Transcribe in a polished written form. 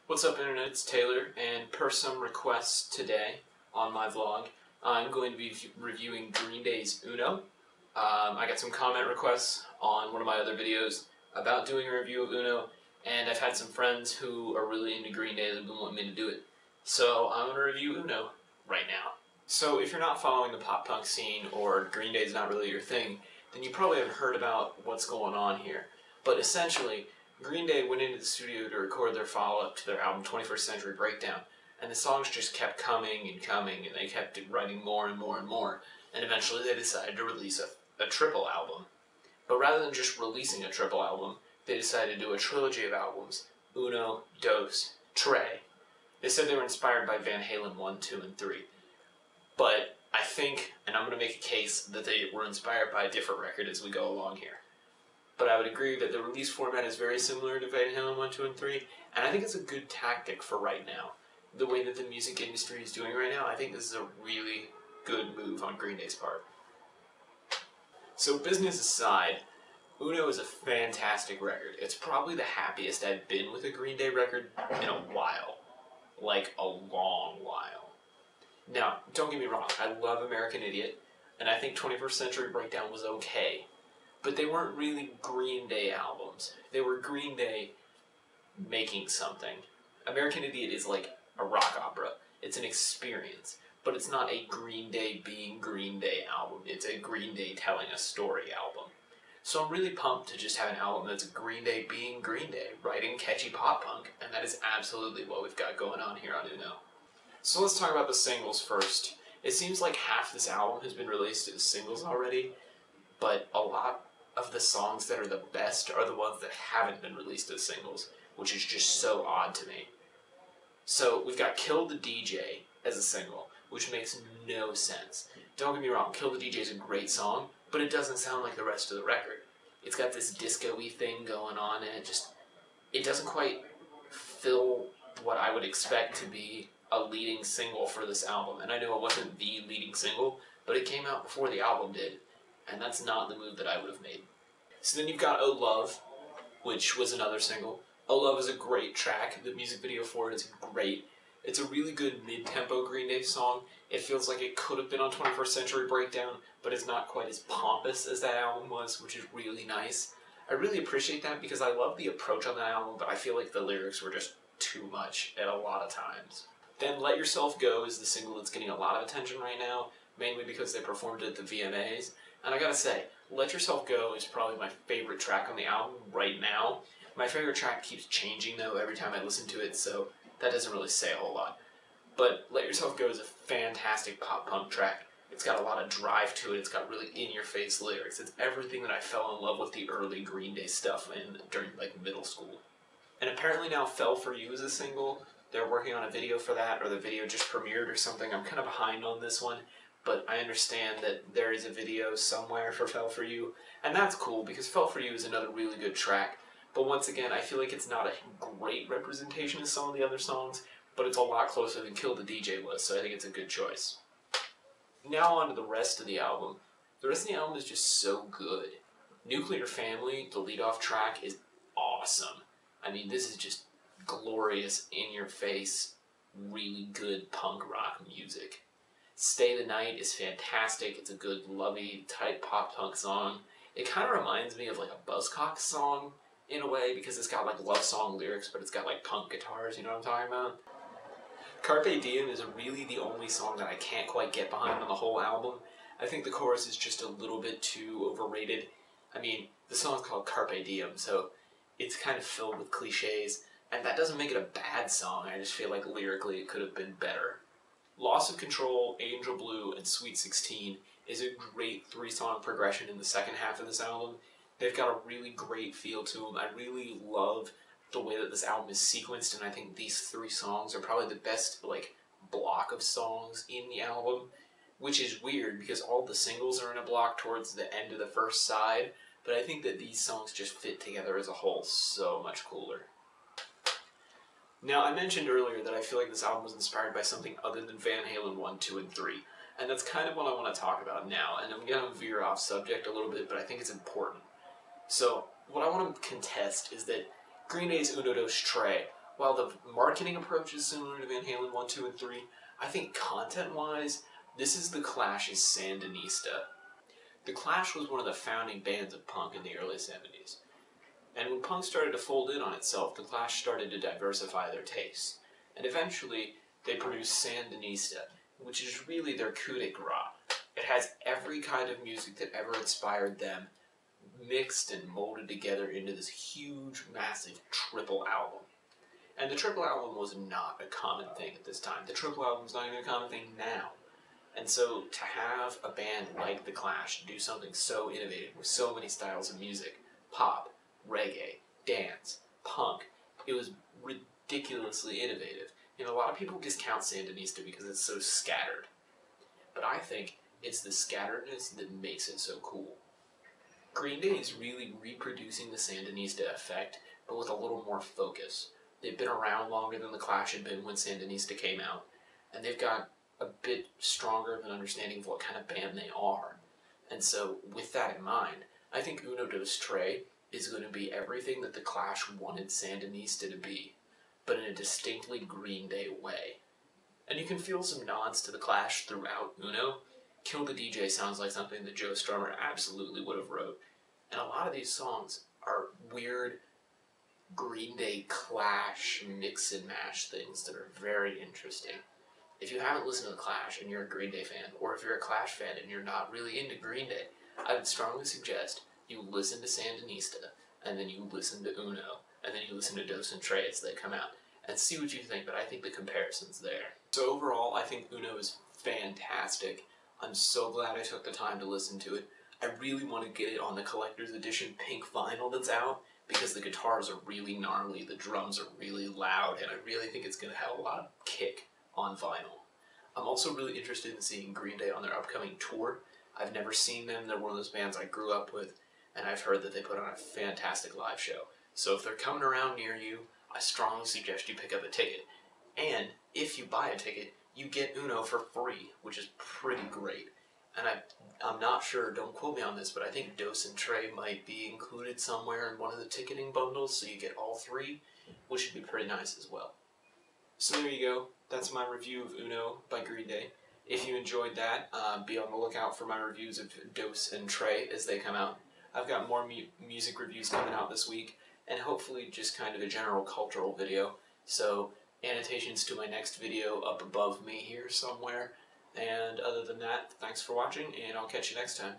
What's up, Internet? It's Taylor, and per some requests today on my vlog, I'm going to be reviewing Green Day's Uno. I got some comment requests on one of my other videos about doing a review of Uno, and I've had some friends who are really into Green Day that have been wanting me to do it. So I'm going to review Uno right now. So if you're not following the pop punk scene, or Green Day is not really your thing, then you probably haven't heard about what's going on here. But essentially, Green Day went into the studio to record their follow-up to their album 21st Century Breakdown, and the songs just kept coming and coming, and they kept writing more and more and more, and eventually they decided to release a triple album. But rather than just releasing a triple album, they decided to do a trilogy of albums, Uno, Dos, Tre. They said they were inspired by Van Halen 1, 2, and 3. But I think, and I'm going to make a case, that they were inspired by a different record as we go along here. But I would agree that the release format is very similar to Van Halen 1, 2, and 3, and I think it's a good tactic for right now. The way that the music industry is doing right now, I think this is a really good move on Green Day's part. So business aside, Uno is a fantastic record. It's probably the happiest I've been with a Green Day record in a while. Like, a long while. Now, don't get me wrong, I love American Idiot, and I think 21st Century Breakdown was okay. But they weren't really Green Day albums. They were Green Day making something. American Idiot is like a rock opera. It's an experience. But it's not a Green Day being Green Day album. It's a Green Day telling a story album. So I'm really pumped to just have an album that's Green Day being Green Day, writing catchy pop punk, and that is absolutely what we've got going on here on Uno. So let's talk about the singles first. It seems like half this album has been released as singles already, but a lot of the songs that are the best are the ones that haven't been released as singles, which is just so odd to me. So we've got Kill the DJ as a single, which makes no sense. Don't get me wrong, Kill the DJ is a great song, but it doesn't sound like the rest of the record. It's got this disco-y thing going on, and it doesn't quite fill what I would expect to be a leading single for this album. And I know it wasn't the leading single, but it came out before the album did. And that's not the move that I would have made. So then you've got Oh Love, which was another single. Oh Love is a great track. The music video for it is great. It's a really good mid-tempo Green Day song. It feels like it could have been on 21st Century Breakdown, but it's not quite as pompous as that album was, which is really nice. I really appreciate that because I love the approach on that album, but I feel like the lyrics were just too much at a lot of times. Then Let Yourself Go is the single that's getting a lot of attention right now, mainly because they performed it at the VMAs. And I gotta say, Let Yourself Go is probably my favorite track on the album right now. My favorite track keeps changing though every time I listen to it, so that doesn't really say a whole lot. But Let Yourself Go is a fantastic pop punk track. It's got a lot of drive to it, it's got really in-your-face lyrics. It's everything that I fell in love with the early Green Day stuff during like middle school. And apparently now Fell For You is a single. They're working on a video for that, or the video just premiered or something. I'm kind of behind on this one. But I understand that there is a video somewhere for Fell For You, and that's cool because Fell For You is another really good track. But once again, I feel like it's not a great representation of some of the other songs, but it's a lot closer than Kill the DJ was, so I think it's a good choice. Now on to the rest of the album. The rest of the album is just so good. Nuclear Family, the lead-off track, is awesome. I mean, this is just glorious, in-your-face, really good punk rock music. Stay the Night is fantastic. It's a good, lovey, tight pop-punk song. It kind of reminds me of like a Buzzcocks song in a way because it's got like love song lyrics, but it's got like punk guitars, you know what I'm talking about? Carpe Diem is really the only song that I can't quite get behind on the whole album. I think the chorus is just a little bit too overrated. I mean, the song's called Carpe Diem, so it's kind of filled with cliches, and that doesn't make it a bad song. I just feel like lyrically it could have been better. Loss of Control, Angel Blue, and Sweet 16 is a great three-song progression in the second half of this album. They've got a really great feel to them. I really love the way that this album is sequenced, and I think these three songs are probably the best like block of songs in the album, which is weird because all the singles are in a block towards the end of the first side, but I think that these songs just fit together as a whole so much cooler. Now, I mentioned earlier that I feel like this album was inspired by something other than Van Halen 1, 2, and 3, and that's kind of what I want to talk about now, and I'm going to veer off subject a little bit, but I think it's important. So, what I want to contest is that Green Day's Uno Dos Tre While the marketing approach is similar to Van Halen 1, 2, and 3, I think content-wise, this is The Clash's Sandinista. The Clash was one of the founding bands of punk in the early 70s. And when punk started to fold in on itself, The Clash started to diversify their tastes. And eventually, they produced Sandinista, which is really their coup de grace. It has every kind of music that ever inspired them, mixed and molded together into this huge, massive triple album. And the triple album was not a common thing at this time. The triple album's not even a common thing now. And so to have a band like The Clash do something so innovative with so many styles of music, pop, reggae, dance, punk, it was ridiculously innovative. You know, a lot of people discount Sandinista because it's so scattered. But I think it's the scatteredness that makes it so cool. Green Day is really reproducing the Sandinista effect, but with a little more focus. They've been around longer than The Clash had been when Sandinista came out, and they've got a bit stronger of an understanding of what kind of band they are. And so, with that in mind, I think Uno Dos Tres is going to be everything that The Clash wanted Sandinista to be, but in a distinctly Green Day way. And you can feel some nods to The Clash throughout Uno. Kill the DJ sounds like something that Joe Strummer absolutely would have wrote. And a lot of these songs are weird Green Day Clash mix and mash things that are very interesting. If you haven't listened to The Clash and you're a Green Day fan, or if you're a Clash fan and you're not really into Green Day, I would strongly suggest you listen to Sandinista, and then you listen to Uno, and then you listen to Dos and Tres as they come out, and see what you think, but I think the comparison's there. So overall, I think Uno is fantastic. I'm so glad I took the time to listen to it. I really want to get it on the collector's edition pink vinyl that's out, because the guitars are really gnarly, the drums are really loud, and I really think it's going to have a lot of kick on vinyl. I'm also really interested in seeing Green Day on their upcoming tour. I've never seen them, they're one of those bands I grew up with, and I've heard that they put on a fantastic live show. So if they're coming around near you, I strongly suggest you pick up a ticket. And if you buy a ticket, you get Uno for free, which is pretty great. And I'm not sure, don't quote me on this, but I think Dos and Tres might be included somewhere in one of the ticketing bundles, so you get all three, which should be pretty nice as well. So there you go, that's my review of Uno by Green Day. If you enjoyed that, be on the lookout for my reviews of Dos and Tres as they come out. I've got more music reviews coming out this week, and hopefully just kind of a general cultural video. So annotations to my next video up above me here somewhere. And other than that, thanks for watching, and I'll catch you next time.